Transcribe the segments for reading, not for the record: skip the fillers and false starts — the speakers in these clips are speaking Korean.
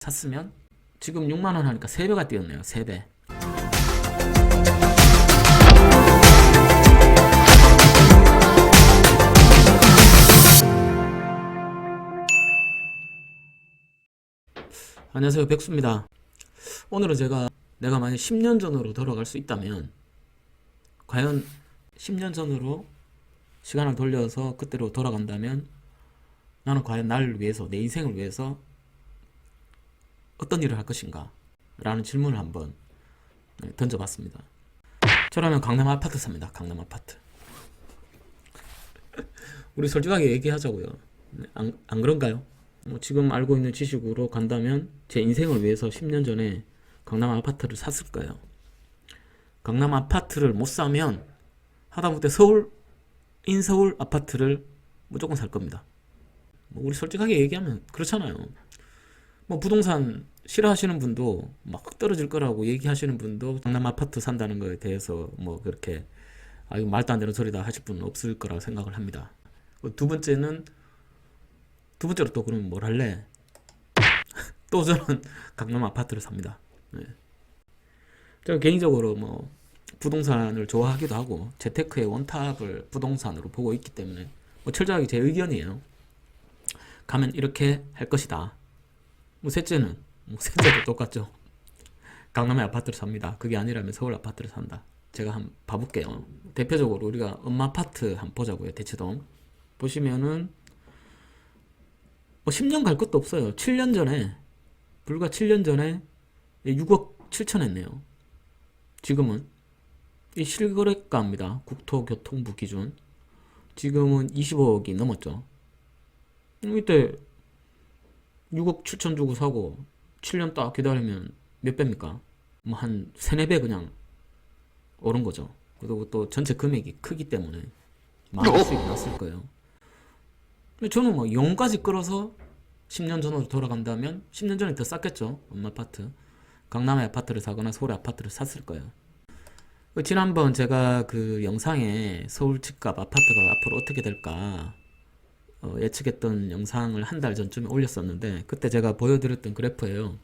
샀으면 지금 6만원 하니까 3배가 뛰었네요. 3배. 안녕하세요, 백수입니다. 오늘은 내가 만약 10년 전으로 돌아갈 수 있다면 과연 10년 전으로 시간을 돌려서 그때로 돌아간다면 나는 과연 나를 위해서, 내 인생을 위해서 어떤 일을 할 것인가 라는 질문을 한번 던져봤습니다. 저라면 강남 아파트 삽니다. 강남 아파트. 우리 솔직하게 얘기하자고요. 안 그런가요? 지금 알고 있는 지식으로 간다면 제 인생을 위해서 10년 전에 강남 아파트를 샀을 거예요. 강남 아파트를 못 사면 하다못해 인서울 아파트를 무조건 살 겁니다. 우리 솔직하게 얘기하면 그렇잖아요. 부동산 싫어하시는 분도 막 떨어질 거라고 얘기하시는 분도 강남 아파트 산다는 거에 대해서 그렇게 이거 말도 안 되는 소리다 하실 분은 없을 거라고 생각을 합니다. 두 번째로 또 그러면 뭘 할래? 또 저는 강남 아파트를 삽니다. 네. 제가 개인적으로 부동산을 좋아하기도 하고 재테크의 원탑을 부동산으로 보고 있기 때문에 철저하게 제 의견이에요. 가면 이렇게 할 것이다. 셋째도 똑같죠. 강남의 아파트를 삽니다. 그게 아니라면 서울 아파트를 산다. 제가 한번 봐볼게요. 대표적으로 우리가 엄마 아파트 한번 보자고요. 대치동 보시면은 10년 갈 것도 없어요. 불과 7년 전에 6억 7천 했네요. 지금은 이 실거래가입니다. 국토교통부 기준. 지금은 20억이 넘었죠. 이때 6억 7천 주고 사고 7년 딱 기다리면 몇 배입니까? 한 3, 4배 그냥 오른 거죠. 그리고 또 전체 금액이 크기 때문에 많은 수익이 났을 거예요. 근데 저는 영까지 끌어서 10년 전으로 돌아간다면 10년 전에 더 쌌겠죠. 엄마 아파트. 강남의 아파트를 사거나 서울의 아파트를 샀을 거예요. 지난번 제가 그 영상에 서울 집값 아파트가 앞으로 어떻게 될까 예측했던 영상을 한 달 전쯤에 올렸었는데 그때 제가 보여드렸던 그래프예요.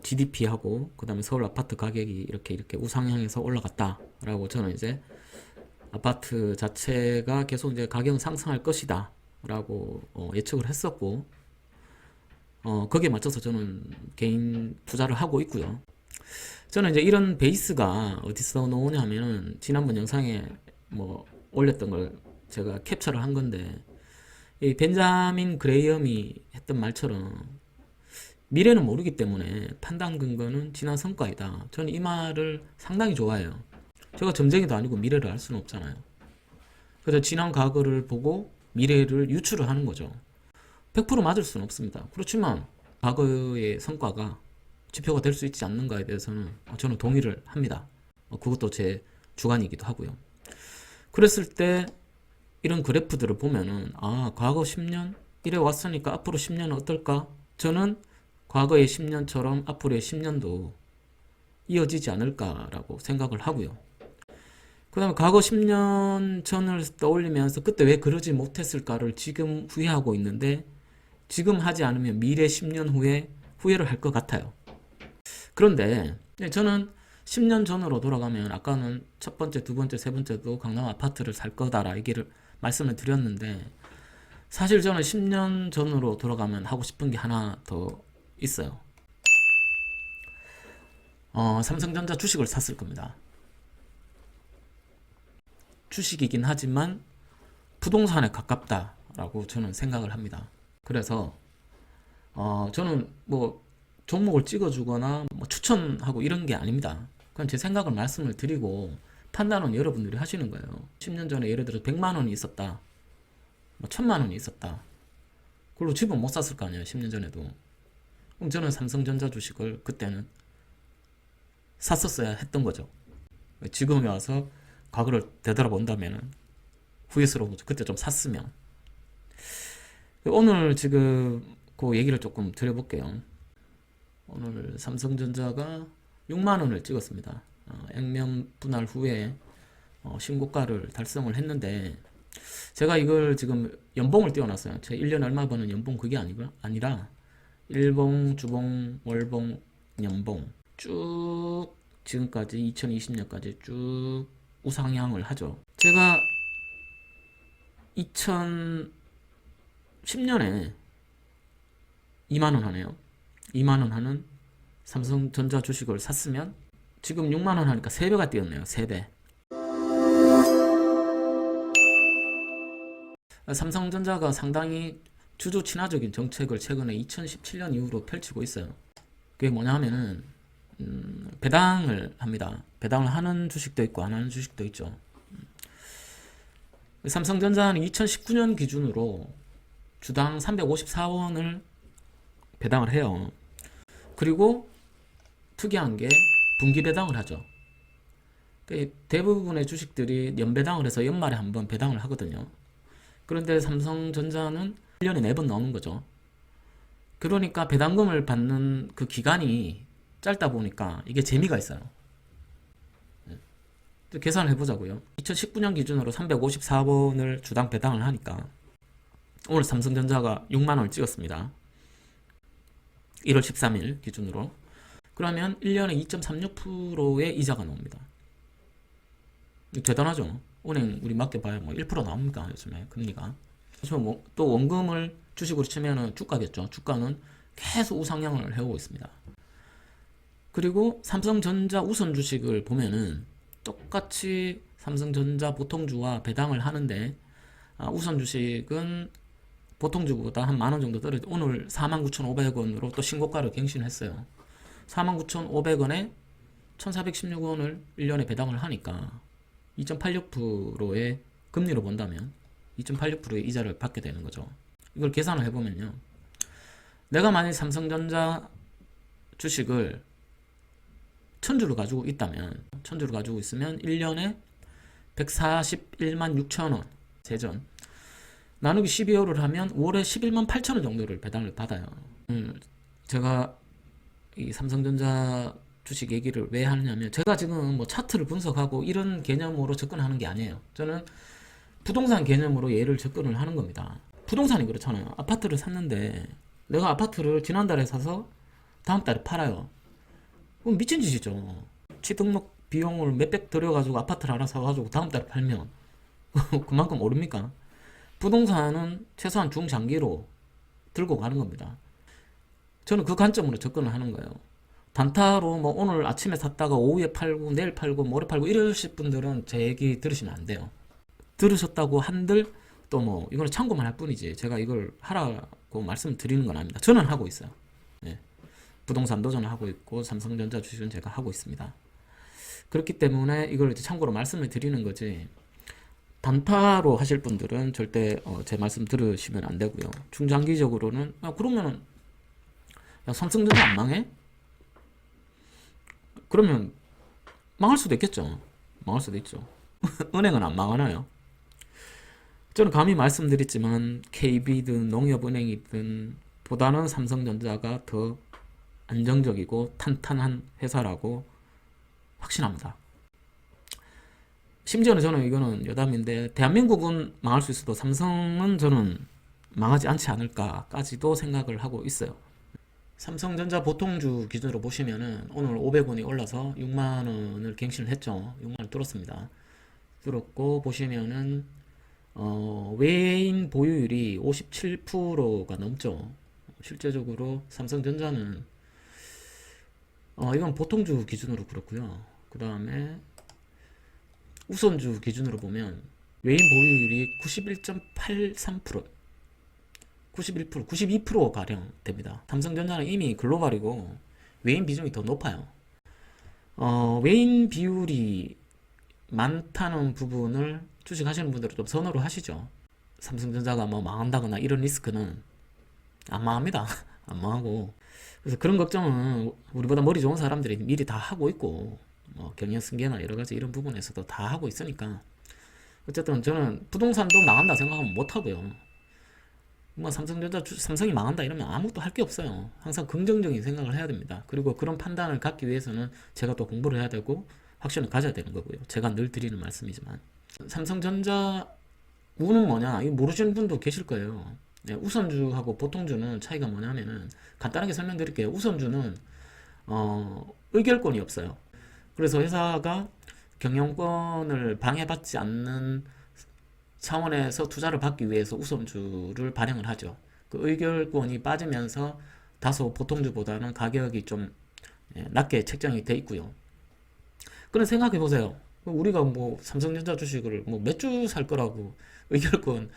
GDP하고 그 다음에 서울 아파트 가격이 이렇게 우상향해서 올라갔다 라고 저는 이제 아파트 자체가 계속 이제 가격은 상승할 것이다 라고 예측을 했었고 거기에 맞춰서 저는 개인 투자를 하고 있고요. 저는 이제 이런 베이스가 어디서 나오냐면은 지난번 영상에 올렸던 걸 제가 캡처를 한 건데 이 벤자민 그레이엄이 했던 말처럼 미래는 모르기 때문에 판단 근거는 지난 성과이다. 저는 이 말을 상당히 좋아해요. 제가 점쟁이도 아니고 미래를 알 수는 없잖아요. 그래서 지난 과거를 보고 미래를 유추를 하는 거죠. 100% 맞을 수는 없습니다. 그렇지만 과거의 성과가 지표가 될 수 있지 않는가에 대해서는 저는 동의를 합니다. 그것도 제 주관이기도 하고요. 그랬을 때 이런 그래프들을 보면은 과거 10년 이래 왔으니까 앞으로 10년은 어떨까? 저는 과거의 10년처럼 앞으로의 10년도 이어지지 않을까라고 생각을 하고요. 그 다음에 과거 10년 전을 떠올리면서 그때 왜 그러지 못했을까를 지금 후회하고 있는데 지금 하지 않으면 미래 10년 후에 후회를 할 것 같아요. 그런데 저는 10년 전으로 돌아가면 아까는 첫 번째, 두 번째, 세 번째도 강남 아파트를 살 거다라 말씀을 드렸는데 사실 저는 10년 전으로 돌아가면 하고 싶은 게 하나 더 있어요. 삼성전자 주식을 샀을 겁니다. 주식이긴 하지만 부동산에 가깝다라고 저는 생각을 합니다. 그래서 저는 종목을 찍어주거나 추천하고 이런 게 아닙니다. 그냥 제 생각을 말씀을 드리고 판단은 여러분들이 하시는 거예요. 10년 전에 예를 들어 100만 원이 있었다. 1000만 원이 있었다. 그걸로 집은 못 샀을 거 아니에요. 10년 전에도. 그럼 저는 삼성전자 주식을 그때는 샀었어야 했던 거죠. 지금에 와서 과거를 되돌아본다면 후회스러운 거죠. 그때 좀 샀으면. 오늘 지금 그 얘기를 조금 드려볼게요. 오늘 삼성전자가 6만 원을 찍었습니다. 액면 분할 후에 신고가를 달성을 했는데 제가 이걸 지금 연봉을 띄워놨어요. 제 1년에 얼마 버는 연봉 그게 아니라 일봉, 주봉, 월봉, 연봉 쭉 지금까지 2020년까지 쭉 우상향을 하죠. 제가 2010년에 2만원 하네요. 2만원 하는 삼성전자 주식을 샀으면 지금 6만원 하니까 3배가 뛰었네요. 3배. 삼성전자가 상당히 주주 친화적인 정책을 최근에 2017년 이후로 펼치고 있어요. 그게 뭐냐 하면은 배당을 합니다. 배당을 하는 주식도 있고 안 하는 주식도 있죠. 삼성전자는 2019년 기준으로 주당 354원을 배당을 해요. 그리고 특이한 게 분기 배당을 하죠. 대부분의 주식들이 연배당을 해서 연말에 한번 배당을 하거든요. 그런데 삼성전자는 1년에 4번 나오는 거죠. 그러니까 배당금을 받는 그 기간이 짧다 보니까 이게 재미가 있어요. 계산을 해보자고요. 2019년 기준으로 354원을 주당 배당을 하니까 오늘 삼성전자가 6만원을 찍었습니다. 1월 13일 기준으로. 그러면 1년에 2.36%의 이자가 나옵니다. 대단하죠? 은행 우리 맡겨봐야 뭐 1% 나옵니까? 요즘에 금리가. 또 원금을 주식으로 치면은 주가겠죠. 주가는 계속 우상향을 해오고 있습니다. 그리고 삼성전자 우선 주식을 보면은 똑같이 삼성전자 보통주와 배당을 하는데 우선 주식은 보통주보다 한 만원 정도 떨어져 오늘 49,500원으로 또 신고가를 갱신했어요. 49,500원에 1,416원을 1년에 배당을 하니까 2.86%의 금리로 본다면 2.86%의 이자를 받게 되는 거죠. 이걸 계산을 해보면요. 내가 만약 삼성전자 주식을 1000주를 가지고 있다면 1000주를 가지고 있으면 1년에 141만 6천원 세전 나누기 12월을 하면 월에 11만 8천원 정도를 배당을 받아요. 제가 이 삼성전자 주식 얘기를 왜 하느냐면 제가 지금 뭐 차트를 분석하고 이런 개념으로 접근하는 게 아니에요. 저는 부동산 개념으로 얘를 접근을 하는 겁니다. 부동산이 그렇잖아요. 아파트를 샀는데 내가 아파트를 지난달에 사서 다음 달에 팔아요. 그럼 미친 짓이죠. 취등록 비용을 몇백 들여가지고 아파트를 하나 사가지고 다음 달에 팔면 그만큼 오릅니까? 부동산은 최소한 중장기로 들고 가는 겁니다. 저는 그 관점으로 접근을 하는 거예요. 단타로 뭐 오늘 아침에 샀다가 오후에 팔고 내일 팔고 모레 팔고 이러실 분들은 제 얘기 들으시면 안 돼요. 들으셨다고 한들 또 뭐 이거는 참고만 할 뿐이지 제가 이걸 하라고 말씀드리는 건 아닙니다. 저는 하고 있어요. 네. 부동산도 저는 하고 있고 삼성전자 주식은 제가 하고 있습니다. 그렇기 때문에 이걸 이제 참고로 말씀을 드리는 거지 단타로 하실 분들은 절대 제 말씀 들으시면 안 되고요. 중장기적으로는 그러면은 야, 삼성전자 안 망해? 그러면 망할 수도 있겠죠. 망할 수도 있죠. 은행은 안 망하나요? 저는 감히 말씀드렸지만 KB든 농협은행이든 보다는 삼성전자가 더 안정적이고 탄탄한 회사라고 확신합니다. 심지어는 저는 이거는 여담인데 대한민국은 망할 수 있어도 삼성은 저는 망하지 않지 않을까까지도 생각을 하고 있어요. 삼성전자 보통주 기준으로 보시면은 오늘 500원이 올라서 6만원을 갱신을 했죠. 6만원 뚫었습니다. 뚫었고 보시면은 외인 보유율이 57%가 넘죠. 실제적으로 삼성전자는 이건 보통주 기준으로 그렇고요. 그 다음에 우선주 기준으로 보면 외인 보유율이 91.83%, 91%, 92%가량 됩니다. 삼성전자는 이미 글로벌이고 외인 비중이 더 높아요. 외인 비율이 많다는 부분을 주식하시는 분들은 좀 선호를 하시죠. 삼성전자가 뭐 망한다거나 이런 리스크는 안 망합니다. 안 망하고. 그래서 그런 걱정은 우리보다 머리 좋은 사람들이 미리 다 하고 있고, 뭐 경영 승계나 여러 가지 이런 부분에서도 다 하고 있으니까. 어쨌든 저는 부동산도 망한다 생각하면 못 하고요. 뭐 삼성이 망한다 이러면 아무것도 할 게 없어요. 항상 긍정적인 생각을 해야 됩니다. 그리고 그런 판단을 갖기 위해서는 제가 또 공부를 해야 되고 확신을 가져야 되는 거고요. 제가 늘 드리는 말씀이지만 삼성전자 우는 뭐냐 이거 모르시는 분도 계실 거예요. 네, 우선주하고 보통주는 차이가 뭐냐면은 간단하게 설명드릴게요. 우선주는 의결권이 없어요. 그래서 회사가 경영권을 방해받지 않는 차원에서 투자를 받기 위해서 우선주를 발행을 하죠. 그 의결권이 빠지면서 다소 보통주보다는 가격이 좀 낮게 책정이 돼 있고요. 그럼 생각해 보세요. 우리가 뭐 삼성전자 주식을 뭐 몇 주 살 거라고 의결권,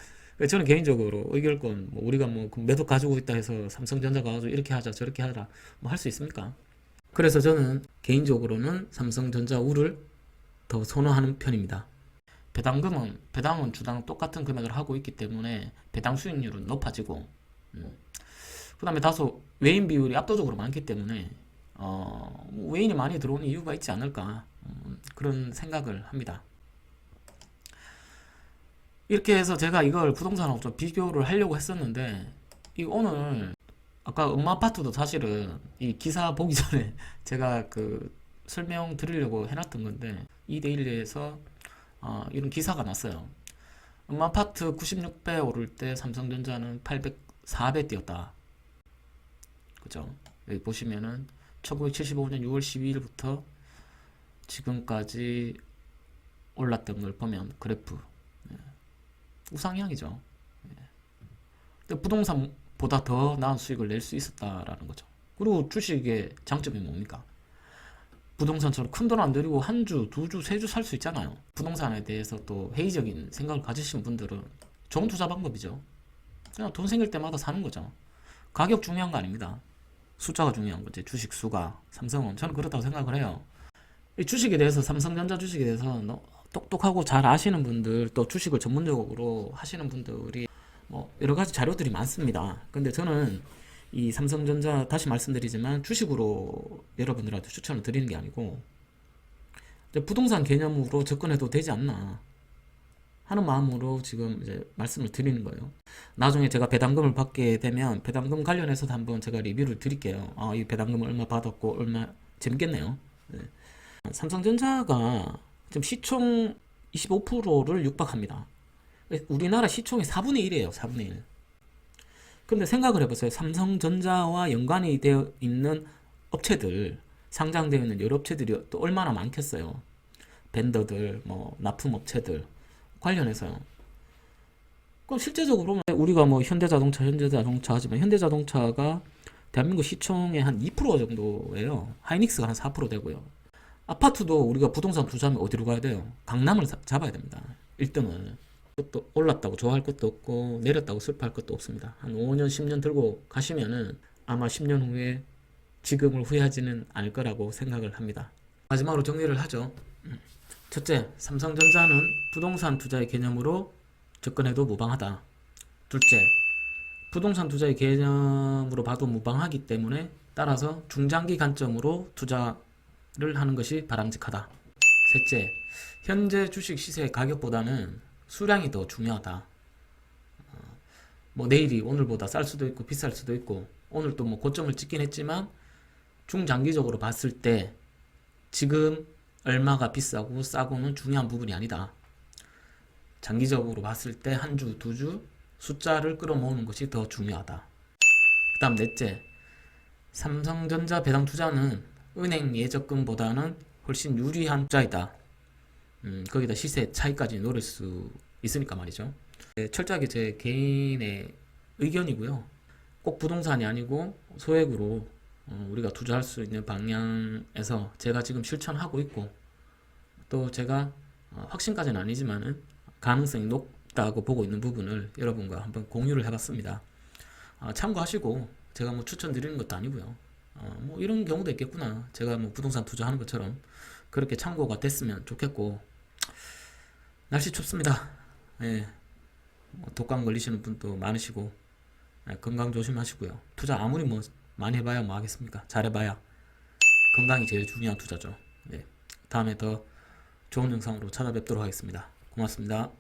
저는 개인적으로 의결권 뭐 우리가 뭐 매도 가지고 있다 해서 삼성전자가 가지고 이렇게 하자 저렇게 하라 뭐 할 수 있습니까? 그래서 저는 개인적으로는 삼성전자 우를 더 선호하는 편입니다. 배당은 주당 똑같은 금액을 하고 있기 때문에 배당 수익률은 높아지고, 그 다음에 다소 외인 비율이 압도적으로 많기 때문에 외인이 많이 들어오는 이유가 있지 않을까, 그런 생각을 합니다. 이렇게 해서 제가 이걸 부동산하고 좀 비교를 하려고 했었는데, 이 오늘 아까 음마아파트도 사실은 이 기사 보기 전에 제가 그 설명 드리려고 해놨던 건데, 이데일리에서 이런 기사가 났어요. 음마아파트 96배 오를 때 삼성전자는 4배 뛰었다. 그죠? 여기 보시면은 1975년 6월 12일부터 지금까지 올랐던 걸 보면 그래프 우상향이죠. 근데 부동산보다 더 나은 수익을 낼 수 있었다라는 거죠. 그리고 주식의 장점이 뭡니까? 부동산처럼 큰 돈 안 들이고 한 주, 두 주, 세 주 살 수 있잖아요. 부동산에 대해서 또 회의적인 생각을 가지신 분들은 좋은 투자 방법이죠. 그냥 돈 생길 때마다 사는 거죠. 가격 중요한 거 아닙니다. 숫자가 중요한 거지. 주식 수가. 삼성은 저는 그렇다고 생각을 해요. 이 주식에 대해서, 삼성전자 주식에 대해서 똑똑하고 잘 아시는 분들, 또 주식을 전문적으로 하시는 분들이 뭐 여러 가지 자료들이 많습니다. 근데 저는 이 삼성전자 다시 말씀드리지만 주식으로 여러분들한테 추천을 드리는 게 아니고 부동산 개념으로 접근해도 되지 않나 하는 마음으로 지금 이제 말씀을 드리는 거예요. 나중에 제가 배당금을 받게 되면 배당금 관련해서도 한번 제가 리뷰를 드릴게요. 이 배당금을 얼마 받았고 얼마. 재밌겠네요. 네. 삼성전자가 지금 시총 25%를 육박합니다. 우리나라 시총의 4분의 1이에요. 4분의 1. 근데 생각을 해보세요. 삼성전자와 연관이 되어 있는 업체들, 상장되어 있는 여러 업체들이 또 얼마나 많겠어요. 벤더들, 뭐 납품업체들 관련해서요. 그럼 실제적으로 보면 우리가 뭐 현대자동차 하지만 현대자동차가 대한민국 시총의 한 2% 정도예요. 하이닉스가 한 4% 되고요. 아파트도 우리가 부동산 투자하면 어디로 가야 돼요? 강남을 잡아야 됩니다. 1등을. 그것도 올랐다고 좋아할 것도 없고 내렸다고 슬퍼할 것도 없습니다. 한 5년 10년 들고 가시면은 아마 10년 후에 지금을 후회하지는 않을 거라고 생각을 합니다. 마지막으로 정리를 하죠. 첫째, 삼성전자는 부동산 투자의 개념으로 접근해도 무방하다. 둘째, 부동산 투자의 개념으로 봐도 무방하기 때문에 따라서 중장기 관점으로 투자를 하는 것이 바람직하다. 셋째, 현재 주식 시세 가격보다는 수량이 더 중요하다. 뭐 내일이 오늘보다 쌀 수도 있고 비쌀 수도 있고, 오늘 또 뭐 고점을 찍긴 했지만 중장기적으로 봤을 때 지금 얼마가 비싸고 싸고는 중요한 부분이 아니다. 장기적으로 봤을 때 한 주, 두 주 숫자를 끌어모으는 것이 더 중요하다. 그 다음 넷째, 삼성전자 배당 투자는 은행 예적금보다는 훨씬 유리한 투자이다. 거기다 시세 차이까지 노릴 수 있으니까 말이죠. 철저하게 제 개인의 의견이고요. 꼭 부동산이 아니고 소액으로 우리가 투자할 수 있는 방향에서 제가 지금 실천하고 있고, 또 제가 확신까지는 아니지만은 가능성이 높다고 보고 있는 부분을 여러분과 한번 공유를 해봤습니다. 참고하시고, 제가 뭐 추천드리는 것도 아니고요. 뭐 이런 경우도 있겠구나, 제가 뭐 부동산 투자하는 것처럼, 그렇게 참고가 됐으면 좋겠고. 날씨 춥습니다. 예, 독감 걸리시는 분도 많으시고, 건강 조심하시고요. 투자 아무리 뭐 많이 해봐야 뭐 하겠습니까? 잘해봐야 건강이 제일 중요한 투자죠. 네, 다음에 더 좋은 영상으로 찾아뵙도록 하겠습니다. 고맙습니다.